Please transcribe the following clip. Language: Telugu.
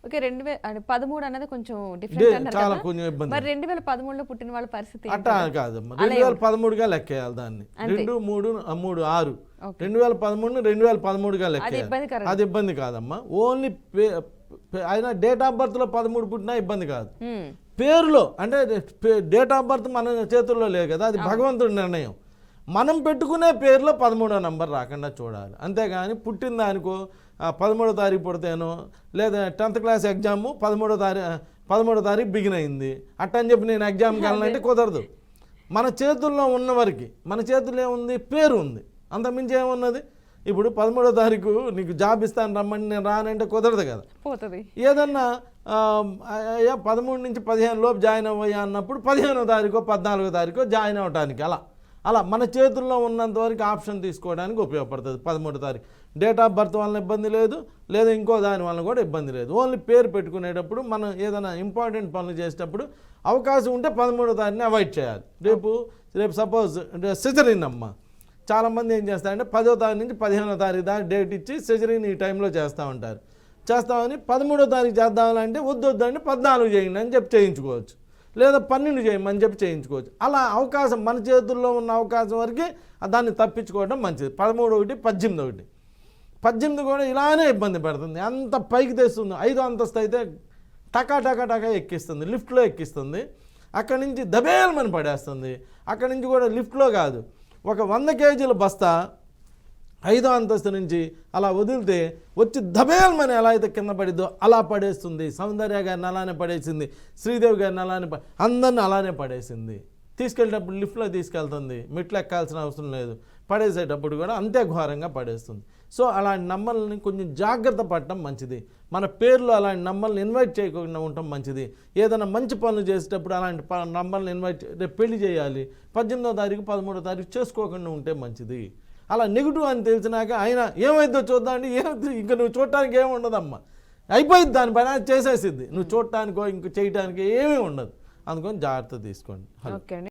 ఓకే 2013 అన్నది కొంచెం డిఫరెంట్ అన్నారు చాలా కదా. కొంచెం ఇబ్బంది. మరి 2013లో పుట్టిన వాళ్ళ పరిస్థితి అట్టా కాదమ్మా, 2013గా లెక్కేయాలి దాన్ని. 2, 3, 3, 6 2013 2013గా లెక్కేయాలి. అది ఇబ్బంది కాదమ్మా. ఓన్లీ ఆయన డేట్ ఆఫ్ బర్త్ లో 13 పుట్టినా ఇబ్బంది కాదు. పేరులో అంటే డేట్ ఆఫ్ బర్త్ మన చేతుల్లో లేదు కదా, అది భగవంతుడి నిర్ణయం. మనం పెట్టుకునే పేరులో 13వ నంబర్ రాకుండా చూడాలి. అంతేగాని పుట్టిన దానికో 13వ తారీఖు పుడితేనో, లేదా 10th క్లాస్ ఎగ్జాము 13వ తారీఖు బిగిన్ అయింది అట్టని చెప్పి నేను ఎగ్జామ్కి వెళ్ళాలంటే కుదరదు. మన చేతుల్లో ఉన్న వరకు, మన చేతుల్లో ఏముంది, పేరు ఉంది, అంతమించి ఏమున్నది. ఇప్పుడు 13వ తారీఖు నీకు జాబ్ ఇస్తాను రమ్మని నేను రానంటే కుదరదు కదా. ఏదన్నా 13 నుంచి 15 లోపు జాయిన్ అవ్వయా అన్నప్పుడు 15వ తారీఖు 14వ తారీఖు జాయిన్ అవ్వడానికి అలా మన చేతుల్లో ఉన్నంత వరకు ఆప్షన్ తీసుకోవడానికి ఉపయోగపడుతుంది. 13వ తారీఖు డేట్ ఆఫ్ బర్త్ వలన ఇబ్బంది లేదు, లేదా ఇంకో దాని వలన కూడా ఇబ్బంది లేదు. ఓన్లీ పేరు పెట్టుకునేటప్పుడు మనం ఏదైనా ఇంపార్టెంట్ పనులు చేసేటప్పుడు అవకాశం ఉంటే 13వ తారీఖుని అవాయిడ్ చేయాలి. రేపు సపోజ్ సిజరీన్ అమ్మ, చాలామంది ఏం చేస్తారంటే 10వ తారీఖు నుంచి 15వ తారీఖు దాకా డేట్ ఇచ్చి సిజరీన్ ఈ టైంలో చేస్తూ ఉంటారు. చేస్తామని 13వ తారీఖు చేద్దామంటే వద్దంటే 14 చేయండి అని చెప్పి చేయించుకోవచ్చు, లేదా 12 చేయమని చెప్పి చేయించుకోవచ్చు. అలా అవకాశం మన చేతుల్లో ఉన్న అవకాశం వరకే దాన్ని తప్పించుకోవడం మంచిది. 13 ఒకటి 18 ఒకటి 18 కూడా ఇలానే ఇబ్బంది పెడుతుంది, అంత పైకి తెస్తుంది. 5వ అంతస్తు అయితే టకా ఎక్కిస్తుంది, లిఫ్ట్లో ఎక్కిస్తుంది, అక్కడి నుంచి దబేల్మని పడేస్తుంది. అక్కడి నుంచి కూడా లిఫ్ట్లో కాదు, ఒక 100 కేజీల బస్తా 5వ అంతస్తు నుంచి అలా వదిలితే వచ్చి దబేల్మని ఎలా అయితే కింద పడిద్దో అలా పడేస్తుంది. సౌందర్య గారిని అలానే పడేసింది, శ్రీదేవి గారిని అలానే అందరిని అలానే పడేసింది. తీసుకెళ్ళేటప్పుడు లిఫ్ట్లో తీసుకెళ్తుంది, మెట్లు ఎక్కాల్సిన అవసరం లేదు, పడేసేటప్పుడు కూడా అంతే ఘోరంగా పడేస్తుంది. సో అలాంటి నంబర్లని కొంచెం జాగ్రత్త పడటం మంచిది. మన పేర్లు అలాంటి నంబర్లను ఇన్వైట్ చేయకుండా ఉండటం మంచిది. ఏదైనా మంచి పనులు చేసేటప్పుడు అలాంటి నంబర్లను ఇన్వైట్, రేపు పెళ్లి చేయాలి 18వ తారీఖు 13వ తారీఖు చేసుకోకుండా ఉంటే మంచిది. అలా నెగిటివ్ అని తెలిసినాక ఆయన ఏమైందో చూద్దామండి, ఇంకా నువ్వు చూడటానికి ఏమి ఉండదమ్మా, అయిపోయింది దాని పైన చేసేసిద్ది. నువ్వు చూడటానికో ఇంక చేయటానికో ఏమీ ఉండదు. అందుకని జాగ్రత్త తీసుకోండి.